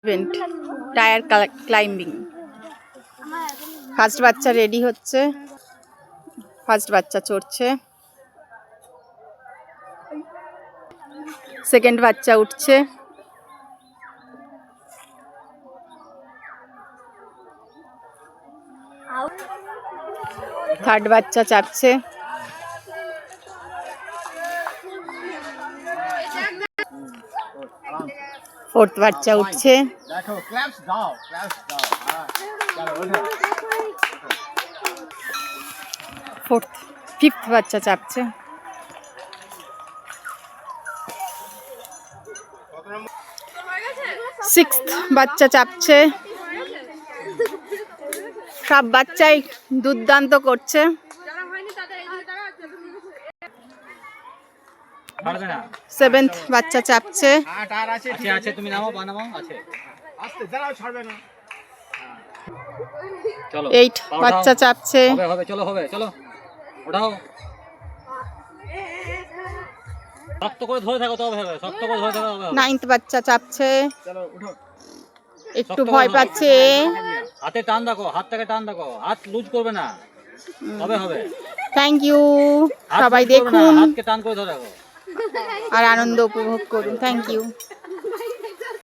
Event tyre climbing. First বাচ্চা ready হচ্ছে, first বাচ্চা চড়ছে, সেকেন্ড বাচ্চা উঠছে, থার্ড বাচ্চা চাপছে, ফোর্থ বাচ্চা উঠছে, ফিফথ বাচ্চা চাপছে, সিক্সথ বাচ্চা চাপছে। সব বাচ্চাই দুর্দান্ত করছে। সেভেন্থ বাচ্চা চাপছে, এইট বাচ্চা চাপছে, নাইন্থ বাচ্চা চাপছে, একটু ভয় পাচ্ছে, হাতে টান দেখো, হাত থেকে টান দেখো, হাত লুজ করবে না, তবে হবে। থ্যাংক ইউ, সবাই দেখুন হাতকে টান করে ধরে রাখো আর আনন্দ উপভোগ করুন। Thank you.